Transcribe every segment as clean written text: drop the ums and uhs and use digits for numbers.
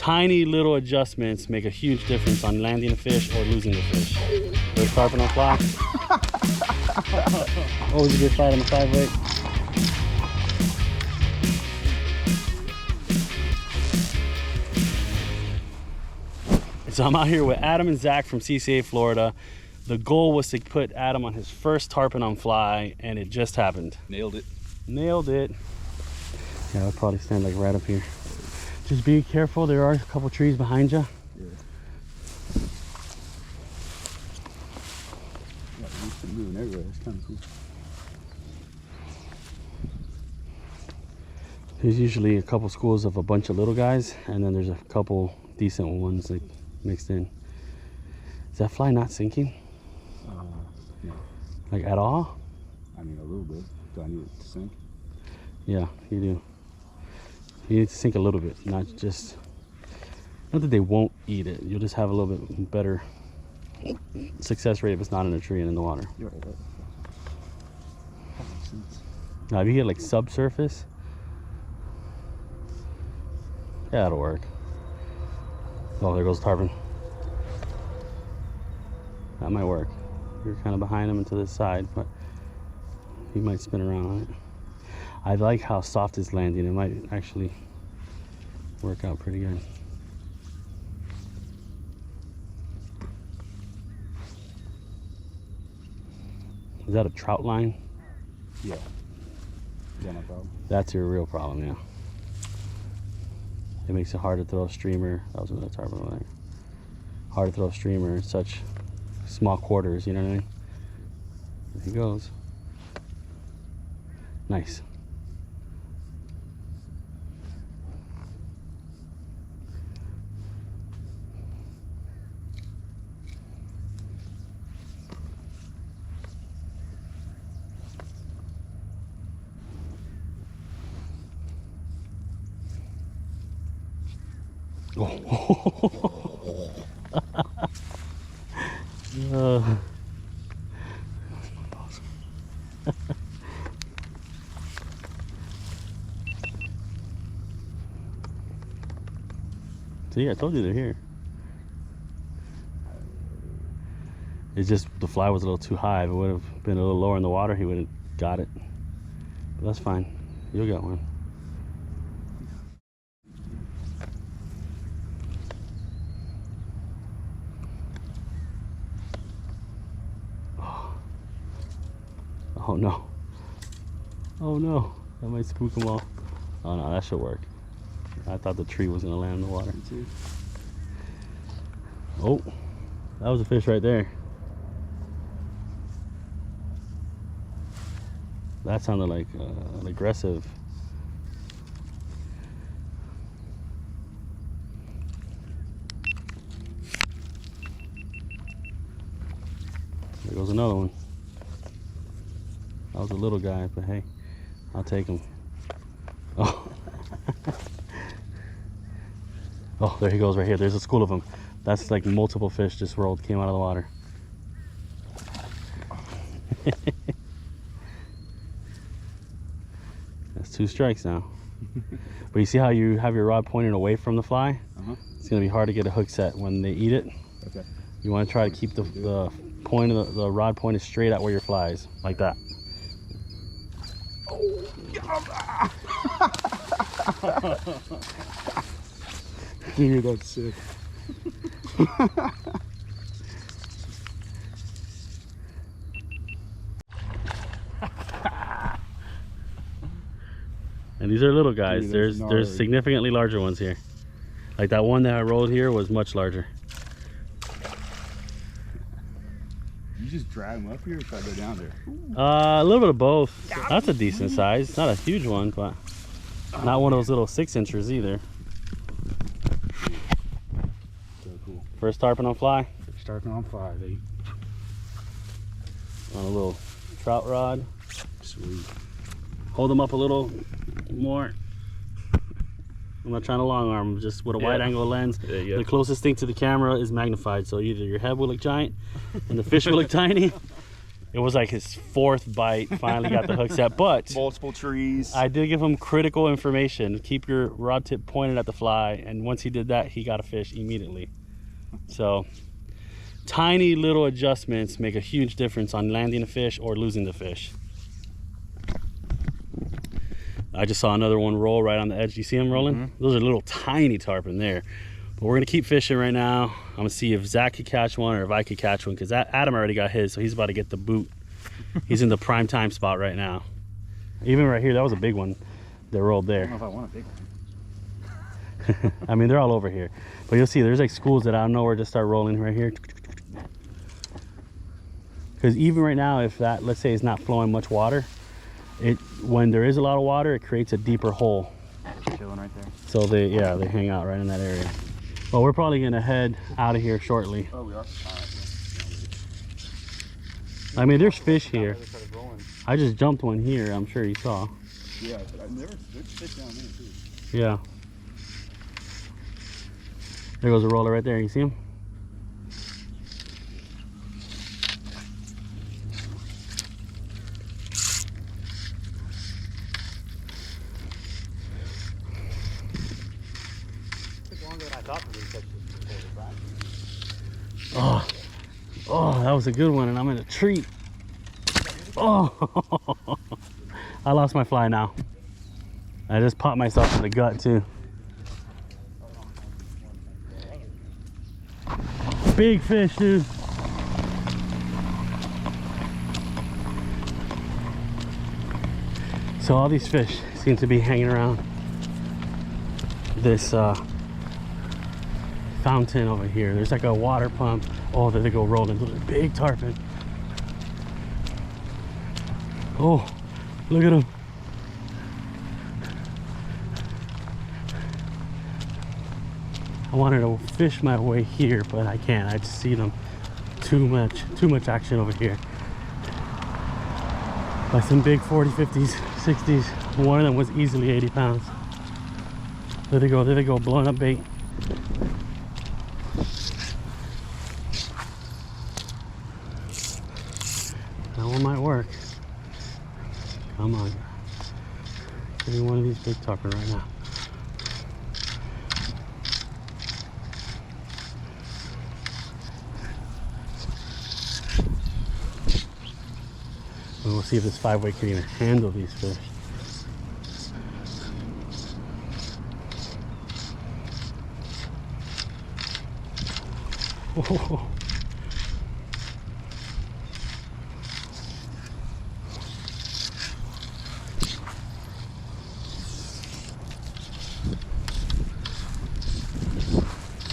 tiny little adjustments make a huge difference on landing a fish or losing the fish. There's tarpon on fly. Always a good fight on the 5-weight. So I'm out here with Adam and Zack from CCA Florida. The goal was to put Adam on his first tarpon on fly, and it just happened. Nailed it. Nailed it. Yeah, I'll probably stand like right up here. Just be careful, there are a couple trees behind you. Yeah. Yeah, moving everywhere. It's kind of cool. There's usually a couple schools of a bunch of little guys, and then there's a couple decent ones like mixed in. Is that fly not sinking? No. Like at all? I mean, a little bit. Do I need it to sink? Yeah, you do. You need to sink a little bit, not that they won't eat it. You'll just have a little bit better success rate if it's not in a tree and in the water. You're right. That makes sense. Now, if you get like subsurface, yeah, that'll work. Oh, there goes tarpon. That might work. You're kind of behind him and to the side, but he might spin around on it. I like how soft it's landing. It might actually work out pretty good. Is that a trout line? Yeah. Is that my problem? That's your real problem, yeah. It makes it hard to throw a streamer. That was another tarpon over there. Hard to throw a streamer in such small quarters, you know what I mean? There he goes. Nice. Oh. See, I told you they're here. It's just the fly was a little too high. If it would have been a little lower in the water, he would have got it. But that's fine. You'll get one. Oh no. Oh no. That might spook them all. Oh no, that should work. I thought the tree was gonna land in the water. Oh, that was a fish right there. That sounded like an aggressive. There goes another one. That was a little guy, but hey, I'll take him. Oh. Oh, there he goes right here. There's a school of them. That's like multiple fish just rolled, came out of the water. That's 2 strikes now. But you see how you have your rod pointed away from the fly? It's gonna be hard to get a hook set when they eat it. Okay. You want to try to keep the point of the rod pointed straight at where your fly is, like that. Dude, that's sick. And these are little guys. Dude, there's significantly larger ones here. Like that one that I rolled here was much larger. You just drag them up here or try to go down there? A little bit of both. That's a decent size. Not a huge one, but not one of those little 6-inchers either. So cool. First tarpon on fly. First tarpon on fly. On a little trout rod. Sweet. Hold them up a little more. I'm not trying to long arm, just with a wide angle lens. The closest thing to the camera is magnified, so either your head will look giant and the fish will look tiny. It was like his 4th bite, finally got the hook set, but multiple trees. I did give him critical information. Keep your rod tip pointed at the fly, and once he did that, he got a fish immediately. So tiny little adjustments make a huge difference on landing a fish or losing the fish. I just saw another one roll right on the edge. Do you see him rolling? Those are little tiny tarpon there. But we're gonna keep fishing right now. I'm gonna see if Zach could catch one or if I could catch one, because Adam already got his, so he's about to get the boot. He's in the prime time spot right now. Even right here, that was a big one that rolled there. I don't know if I want a big one. I mean, they're all over here. But you'll see there's like schools that out of nowhere just start rolling right here. Because even right now, if that, let's say, is not flowing much water, when there is a lot of water, it creates a deeper hole. Chilling right there. So they hang out right in that area. Well, we're probably gonna head out of here shortly. Oh, we are. I mean, there's fish here. I just jumped one here. I'm sure you saw. Yeah, but I've never there's fish down there too. Yeah. There goes a roller right there. You see him? Oh, that was a good one, and I'm in a treat. Oh, I lost my fly now. I just popped myself in the gut too. Big fish, dude. So all these fish seem to be hanging around this fountain over here. There's like a water pump. Oh, there they go rolling. Those are big tarpon. Oh, look at them. I wanted to fish my way here, but I can't. I just see them too much action over here. Like some big 40, 50s, 60s. One of them was easily 80 pounds. There they go, blowing up bait. That one might work. Come on. Give me one of these big tarpon right now. And we'll see if this 5-weight can even handle these fish. Oh.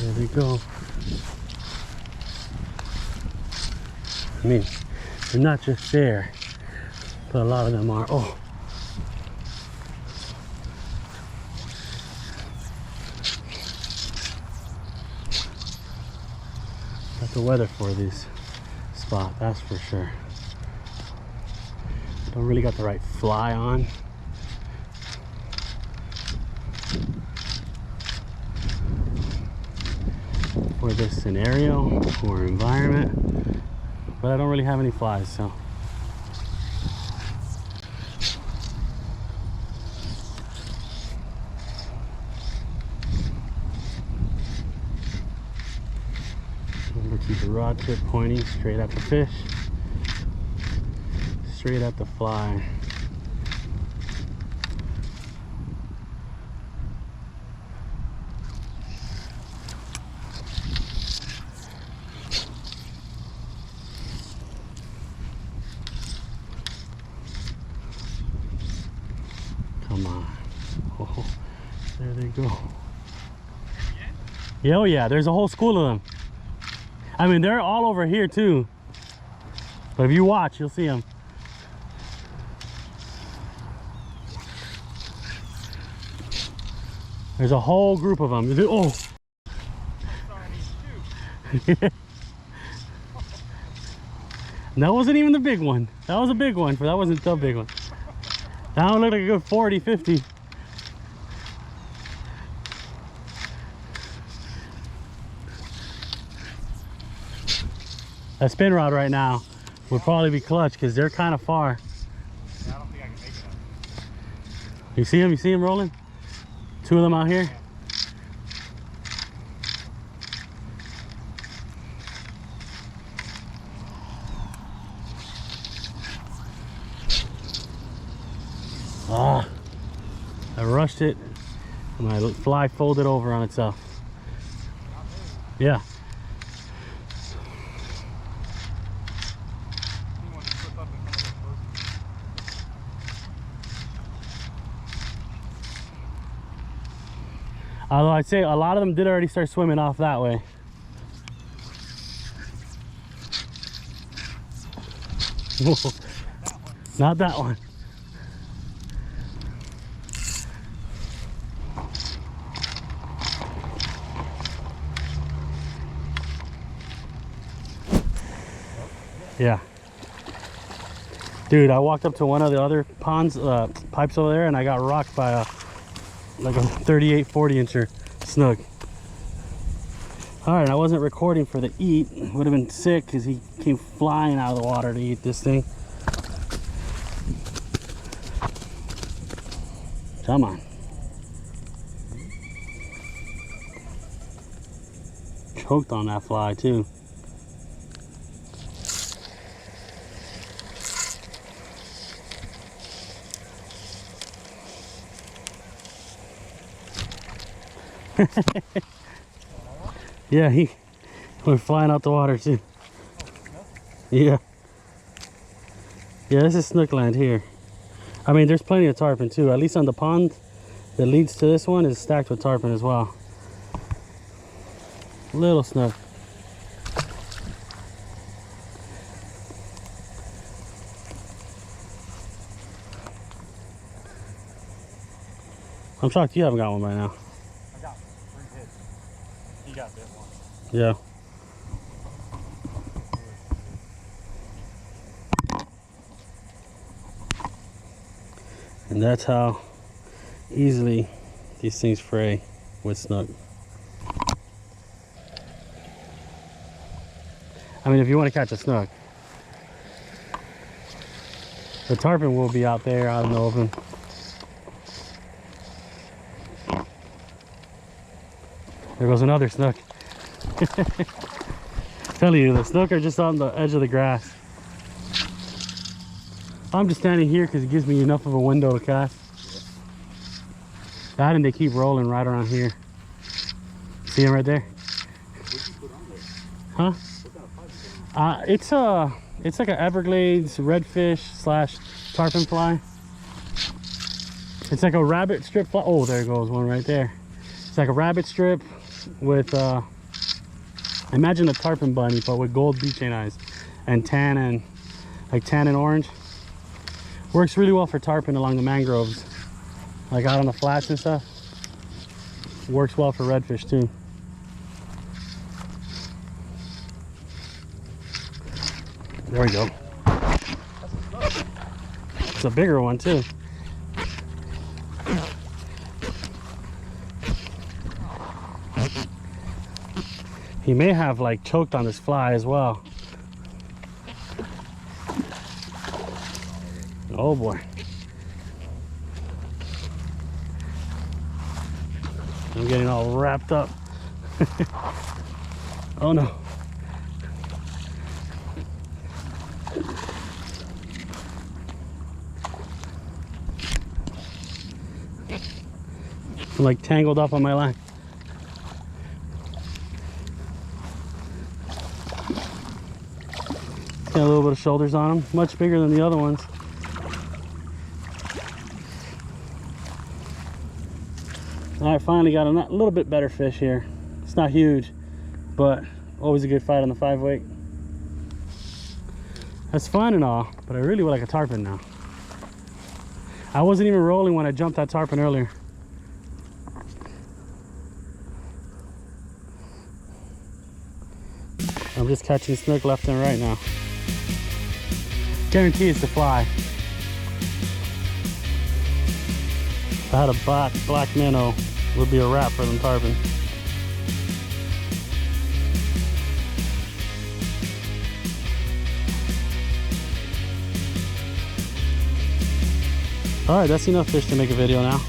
There they go. I mean, they're not just there, but a lot of them are. Oh. Got the weather for this spot, that's for sure. Don't really got the right fly on. For this scenario or environment, but I don't really have any flies, so. Remember, keep the rod tip pointing straight at the fish, straight at the fly. Come on. Oh, there they go. Yeah, oh yeah, there's a whole school of them. I mean, they're all over here too. But if you watch, you'll see them. There's a whole group of them. Oh! That wasn't even the big one. That was a big one, but that wasn't the big one. That one looked like a good 40, 50. That spin rod right now would probably be clutch because they're kind of far. Yeah, I don't think I can make it up. You see him? You see him rolling? Two of them out here. Ah, I rushed it. And my fly folded over on itself. Yeah. Although I'd say a lot of them did already start swimming off that way. Whoa. Not that one. Yeah. Dude, I walked up to one of the other ponds, pipes over there, and I got rocked by like a 38, 40 incher snook. All right, I wasn't recording for the eat. Would have been sick because he came flying out of the water to eat this thing. Come on. Choked on that fly too. Yeah, he went flying out the water too. Yeah. Yeah, this is snook land here. I mean, there's plenty of tarpon too. At least on the pond that leads to this one is stacked with tarpon as well. Little snook. I'm shocked you haven't got one by now. I got 3 hits. He got bit one. Yeah. And that's how easily these things fray with snook. I mean, if you want to catch a snook, the tarpon will be out there out in the open. There goes another snook. Tell you, the snook are just on the edge of the grass. I'm just standing here because it gives me enough of a window to cast. That and they keep rolling right around here. See them right there? What'd you put on there? Huh? What kind of pipe is that? It's like an Everglades redfish slash tarpon fly. It's like a rabbit strip fly. Oh, there goes one right there. It's like a rabbit strip with imagine a tarpon bunny but with gold butane eyes and tan and orange. Works really well for tarpon along the mangroves, like out on the flats and stuff. Works well for redfish too. There we go. It's a bigger one too. He may have like choked on this fly as well. Oh boy. I'm getting all wrapped up. Oh no. I'm like tangled up on my line. Got a little bit of shoulders on them, much bigger than the other ones. All right, finally got a little bit better fish here. It's not huge, but always a good fight on the 5-weight. That's fun and all, but I really would like a tarpon now. I wasn't even rolling when I jumped that tarpon earlier. I'm just catching snook left and right now. Guarantee it's the fly. If I had a black minnow, it would be a wrap for them tarpon. All right, that's enough fish to make a video now.